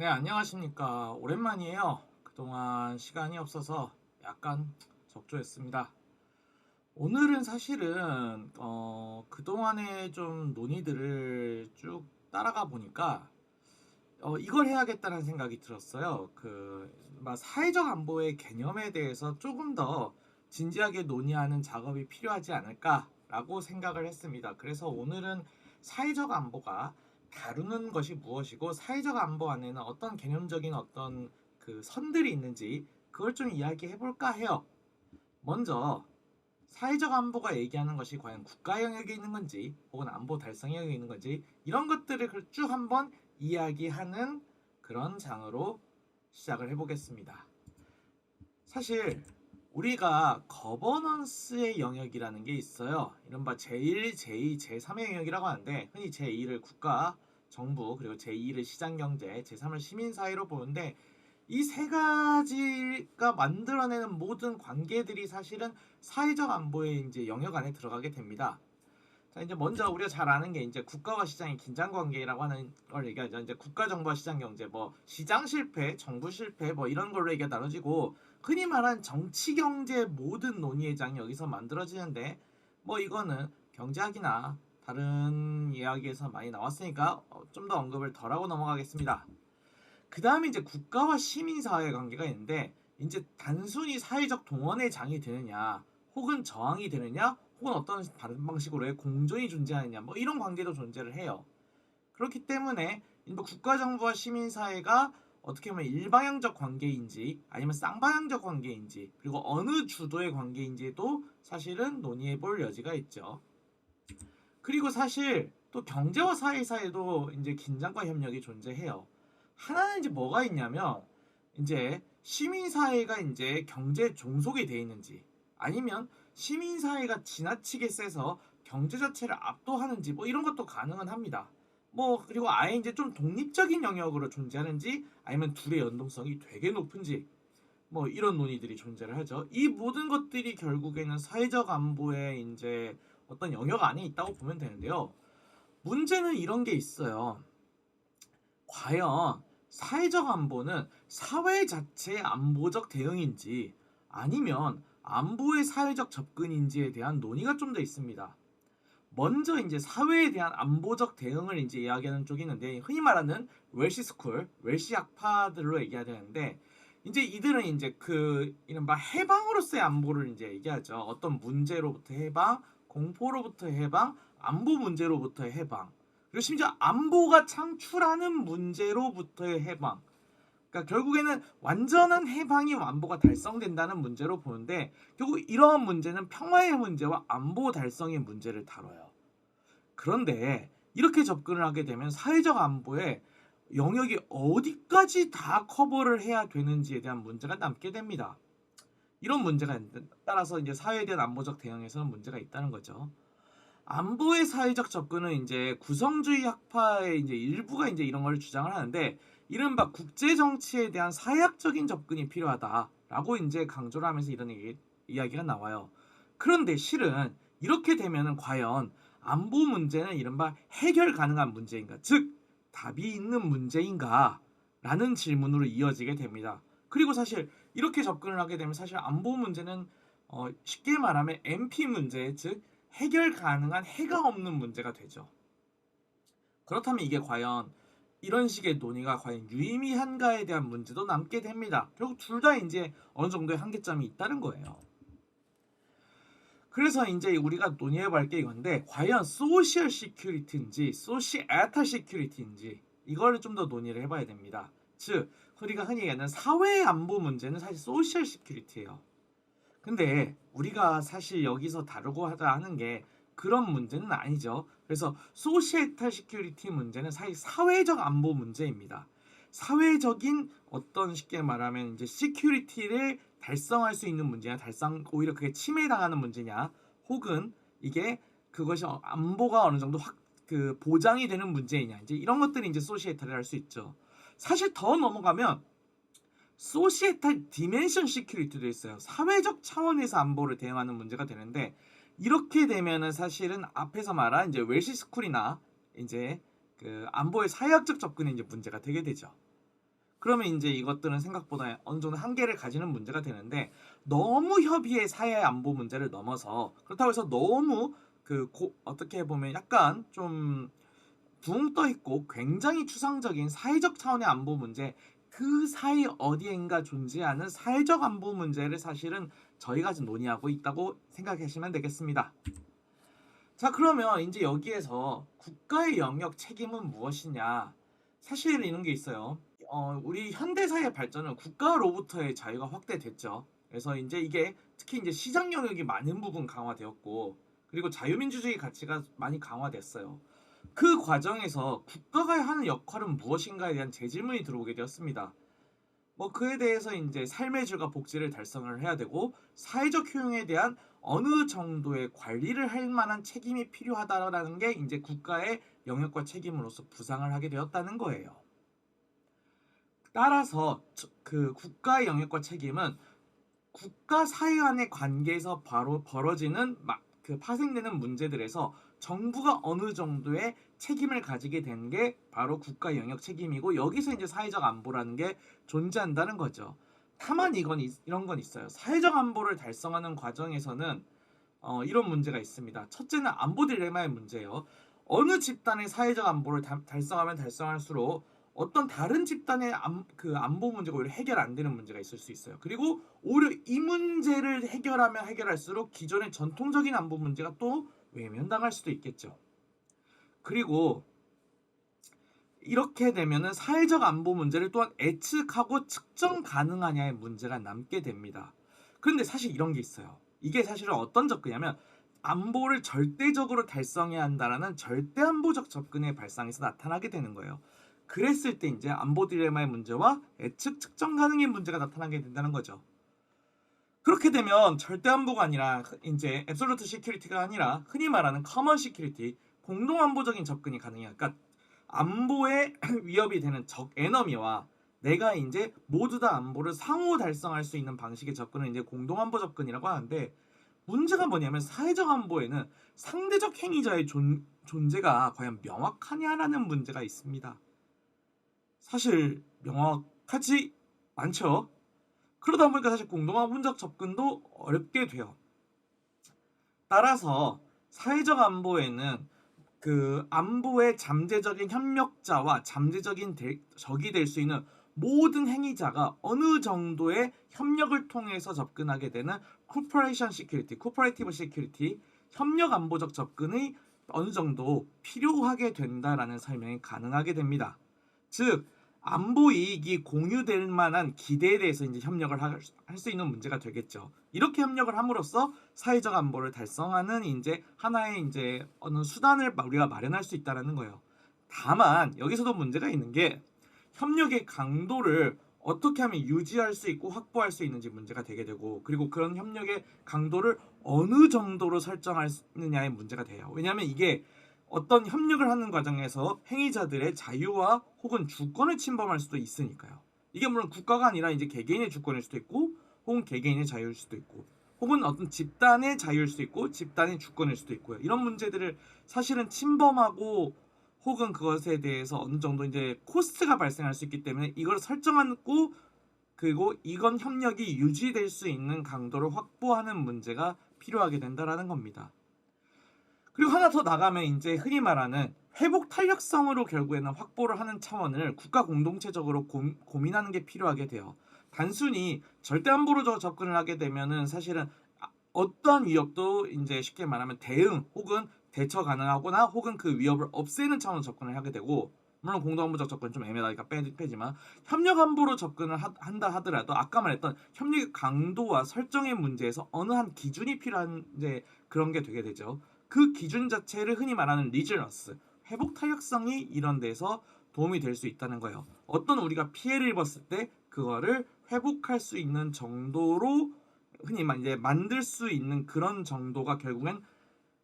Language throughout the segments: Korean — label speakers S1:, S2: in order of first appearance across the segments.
S1: 네, 안녕하십니까. 오랜만이에요. 그동안 시간이 없어서 약간 적조했습니다. 오늘은 사실은 그동안의 좀 논의들을 쭉 따라가 보니까 이걸 해야겠다는 생각이 들었어요. 사회적 안보의 개념에 대해서 조금 더 진지하게 논의하는 작업이 필요하지 않을까라고 생각을 했습니다. 그래서 오늘은 사회적 안보가 다루는 것이 무엇이고 사회적 안보 안에는 어떤 개념적인 어떤 그 선들이 있는지 그걸 좀 이야기해 볼까 해요. 먼저 사회적 안보가 얘기하는 것이 과연 국가 영역에 있는 건지 혹은 안보 달성 영역에 있는 건지 이런 것들을 쭉 한번 이야기하는 그런 장으로 시작을 해보겠습니다. 사실 우리가 거버넌스의 영역이라는 게 있어요. 이른바 제1, 제2, 제3의 영역이라고 하는데 흔히 제1을 국가, 정부, 그리고 제2를 시장경제, 제3을 시민사회로 보는데 이 세 가지가 만들어내는 모든 관계들이 사실은 사회적 안보의 이제 영역 안에 들어가게 됩니다. 자, 이제 먼저 우리가 잘 아는 게 이제 국가와 시장의 긴장 관계라고 하는 걸 얘기하죠. 이제 국가 정부와 시장 경제, 뭐 시장 실패, 정부 실패, 뭐 이런 걸로 얘기가 나눠지고 흔히 말하는 정치 경제 모든 논의의 장이 여기서 만들어지는데 뭐 이거는 경제학이나 다른 이야기에서 많이 나왔으니까 좀 더 언급을 덜 하고 넘어가겠습니다. 그 다음에 이제 국가와 시민사회 관계가 있는데 이제 단순히 사회적 동원의 장이 되느냐 혹은 저항이 되느냐 혹은 어떤 다른 방식으로의 공존이 존재하느냐 뭐 이런 관계도 존재를 해요. 그렇기 때문에 뭐 국가정부와 시민사회가 어떻게 보면 일방향적 관계인지 아니면 쌍방향적 관계인지 그리고 어느 주도의 관계인지도 사실은 논의해 볼 여지가 있죠. 그리고 사실 또 경제와 사회 사이에도 이제 긴장과 협력이 존재해요. 하나는 이제 뭐가 있냐면 이제 시민사회가 이제 경제 종속이 돼 있는지 아니면 시민사회가 지나치게 세서 경제 자체를 압도하는지 뭐 이런 것도 가능은 합니다. 뭐 그리고 아예 이제 좀 독립적인 영역으로 존재하는지 아니면 둘의 연동성이 되게 높은지 뭐 이런 논의들이 존재를 하죠. 이 모든 것들이 결국에는 사회적 안보의 이제 어떤 영역 안에 있다고 보면 되는데요. 문제는 이런 게 있어요. 과연 사회적 안보는 사회 자체의 안보적 대응인지 아니면 안보의 사회적 접근인지에 대한 논의가 좀 더 있습니다. 먼저 이제 사회에 대한 안보적 대응을 이제 이야기하는 쪽이 있는데 흔히 말하는 웰시 스쿨, 웰시 학파들로 얘기해야 되는데 이제 이들은 이제 그 이른바 해방으로서의 안보를 이제 얘기하죠. 어떤 문제로부터 해방, 공포로부터 해방, 안보 문제로부터의 해방. 그리고 심지어 안보가 창출하는 문제로부터의 해방. 그러니까 결국에는 완전한 해방이 안보가 달성된다는 문제로 보는데 결국 이러한 문제는 평화의 문제와 안보 달성의 문제를 다뤄요. 그런데 이렇게 접근을 하게 되면 사회적 안보의 영역이 어디까지 다 커버를 해야 되는지에 대한 문제가 남게 됩니다. 이런 문제가 따라서 이제 사회에 대한 안보적 대응에서는 문제가 있다는 거죠. 안보의 사회적 접근은 이제 구성주의 학파의 이제 일부가 이제 이런 걸 주장을 하는데 이른바 국제 정치에 대한 사회학적인 접근이 필요하다라고 이제 강조를 하면서 이런 이야기가 나와요. 그런데 실은 이렇게 되면은 과연 안보 문제는 이른바 해결 가능한 문제인가? 즉 답이 있는 문제인가? 라는 질문으로 이어지게 됩니다. 그리고 사실 이렇게 접근을 하게 되면 사실 안보 문제는 쉽게 말하면 MP 문제, 즉 해결 가능한 해가 없는 문제가 되죠. 그렇다면 이게 과연 이런 식의 논의가 과연 유의미한가에 대한 문제도 남게 됩니다. 결국 둘 다 이제 어느 정도의 한계점이 있다는 거예요. 그래서 이제 우리가 논의해볼 게 이건데 과연 소셜 시큐리티인지 소시에탈 시큐리티인지 이거를 좀 더 논의를 해봐야 됩니다. 즉 우리가 흔히 얘기하는 사회 안보 문제는 사실 소셜 시큐리티예요. 근데 우리가 사실 여기서 다루고 하자 하는 게 그런 문제는 아니죠. 그래서 소시에탈 시큐리티 문제는 사실 사회적 안보 문제입니다. 사회적인 어떤 쉽게 말하면 이제 시큐리티를 달성할 수 있는 문제냐, 오히려 그게 침해당하는 문제냐, 혹은 이게 그것이 안보가 어느 정도 그 보장이 되는 문제이냐, 이제 이런 것들이 이제 소시에탈을 할 수 있죠. 사실 더 넘어가면 소시에탈 디멘션 시큐리티도 있어요. 사회적 차원에서 안보를 대응하는 문제가 되는데 이렇게 되면은 사실은 앞에서 말한 이제 웰시 스쿨이나 이제 그 안보의 사회학적 접근이 이제 문제가 되게 되죠. 그러면 이제 이것들은 생각보다 어느 정도 한계를 가지는 문제가 되는데 너무 협의의 사회 안보 문제를 넘어서 그렇다고 해서 너무 어떻게 보면 약간 좀 붕 떠 있고 굉장히 추상적인 사회적 차원의 안보 문제 그 사이 어디엔가 존재하는 사회적 안보 문제를 사실은 저희가 지금 논의하고 있다고 생각하시면 되겠습니다. 자, 그러면 이제 여기에서 국가의 영역 책임은 무엇이냐? 사실 이런 게 있어요. 우리 현대사의 발전은 국가로부터의 자유가 확대됐죠. 그래서 이제 이게 특히 이제 시장 영역이 많은 부분 강화되었고, 그리고 자유민주주의 가치가 많이 강화됐어요. 그 과정에서 국가가 하는 역할은 무엇인가에 대한 재질문이 들어오게 되었습니다. 뭐 그에 대해서 이제 삶의 질과 복지를 달성을 해야 되고 사회적 효용에 대한 어느 정도의 관리를 할 만한 책임이 필요하다라는 게 이제 국가의 영역과 책임으로서 부상을 하게 되었다는 거예요. 따라서 그 국가의 영역과 책임은 국가 사회 간의 관계에서 바로 벌어지는 파생되는 문제들에서 정부가 어느 정도의 책임을 가지게 된 게 바로 국가 영역 책임이고 여기서 이제 사회적 안보라는 게 존재한다는 거죠. 다만 이런 건 있어요. 사회적 안보를 달성하는 과정에서는 이런 문제가 있습니다. 첫째는 안보 딜레마의 문제예요. 어느 집단의 사회적 안보를 달성하면 달성할수록 어떤 다른 집단의 안보 문제가 오히려 해결 안 되는 문제가 있을 수 있어요. 그리고 오히려 이 문제를 해결하면 해결할수록 기존의 전통적인 안보 문제가 또 외면당할 수도 있겠죠. 그리고 이렇게 되면은 사회적 안보 문제를 또한 예측하고 측정 가능하냐의 문제가 남게 됩니다. 그런데 사실 이런 게 있어요. 이게 사실은 어떤 접근이냐면 안보를 절대적으로 달성해야 한다라는 절대안보적 접근의 발상에서 나타나게 되는 거예요. 그랬을 때 이제 안보 딜레마의 문제와 예측 측정 가능의 문제가 나타나게 된다는 거죠. 그렇게 되면 절대안보가 아니라 이제 앱솔루트 시큐리티가 아니라 흔히 말하는 커먼 시큐리티, 공동안보적인 접근이 가능해요. 그러니까 안보에 위협이 되는 적 에너미와 내가 이제 모두 다 안보를 상호 달성할 수 있는 방식의 접근을 이제 공동안보 접근이라고 하는데 문제가 뭐냐면 사회적 안보에는 상대적 행위자의 존재가 과연 명확하냐라는 문제가 있습니다. 사실 명확하지 않죠. 그러다 보니까 사실 공동안보적 접근도 어렵게 돼요. 따라서 사회적 안보에는 그 안보의 잠재적인 협력자와 잠재적인 적이 될 수 있는 모든 행위자가 어느 정도의 협력을 통해서 접근하게 되는 코퍼레이션 시큐리티, 코퍼레이티브 시큐리티, 협력 안보적 접근이 어느 정도 필요하게 된다라는 설명이 가능하게 됩니다. 즉 안보 이익이 공유될 만한 기대에 대해서 이제 협력을 할 수 있는 문제가 되겠죠. 이렇게 협력을 함으로써 사회적 안보를 달성하는 이제 하나의 이제 어느 수단을 우리가 마련할 수 있다라는 거예요. 다만 여기서도 문제가 있는 게 협력의 강도를 어떻게 하면 유지할 수 있고 확보할 수 있는지 문제가 되게 되고 그리고 그런 협력의 강도를 어느 정도로 설정하느냐의 문제가 돼요. 왜냐하면 이게 어떤 협력을 하는 과정에서 행위자들의 자유와 혹은 주권을 침범할 수도 있으니까요. 이게 물론 국가가 아니라 이제 개개인의 주권일 수도 있고 혹은 개개인의 자유일 수도 있고 혹은 어떤 집단의 자유일 수도 있고 집단의 주권일 수도 있고요. 이런 문제들을 사실은 침범하고 혹은 그것에 대해서 어느 정도 이제 코스트가 발생할 수 있기 때문에 이걸 설정하고 그리고 이건 협력이 유지될 수 있는 강도를 확보하는 문제가 필요하게 된다라는 겁니다. 그리고 하나 더 나가면 이제 흔히 말하는 회복 탄력성으로 결국에는 확보를 하는 차원을 국가 공동체적으로 고민하는 게 필요하게 돼요. 단순히 절대안보로 접근을 하게 되면은 사실은 어떠한 위협도 이제 쉽게 말하면 대응 혹은 대처 가능하거나 혹은 그 위협을 없애는 차원으로 접근을 하게 되고 물론 공동안보적 접근 좀 애매하니까 빼지만 협력안보로 접근을 한다 하더라도 아까 말했던 협력의 강도와 설정의 문제에서 어느 한 기준이 필요한 이제 그런 게 되게 되죠. 그 기준 자체를 흔히 말하는 리즈너스, 회복 탄력성이 이런 데서 도움이 될 수 있다는 거예요. 어떤 우리가 피해를 입었을 때 그거를 회복할 수 있는 정도로 흔히 이제 만들 수 있는 그런 정도가 결국엔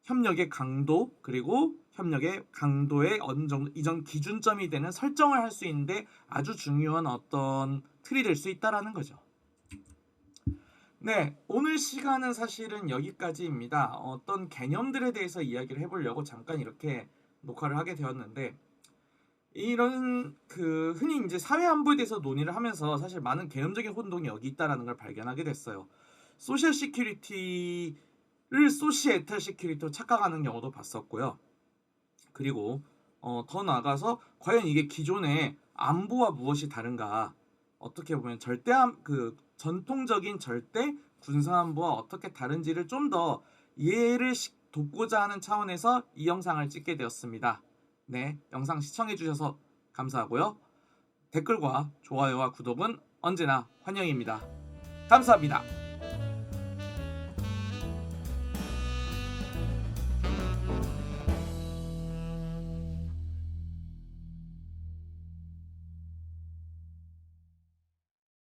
S1: 협력의 강도 그리고 협력의 강도의 어느 정도 이전 기준점이 되는 설정을 할 수 있는데 아주 중요한 어떤 틀이 될 수 있다라는 거죠. 네, 오늘 시간은 사실은 여기까지입니다. 어떤 개념들에 대해서 이야기를 해보려고 잠깐 이렇게 녹화를 하게 되었는데 이런 흔히 이제 사회 안보에 대해서 논의를 하면서 사실 많은 개념적인 혼동이 여기 있다라는 걸 발견하게 됐어요. 소셜 시큐리티를 소시에탈 시큐리티로 착각하는 경우도 봤었고요. 그리고 더 나아가서 과연 이게 기존의 안보와 무엇이 다른가? 어떻게 보면 전통적인 절대 군사안보와 어떻게 다른지를 좀 더 이해를 돕고자 하는 차원에서 이 영상을 찍게 되었습니다. 네, 영상 시청해주셔서 감사하고요. 댓글과 좋아요와 구독은 언제나 환영입니다. 감사합니다.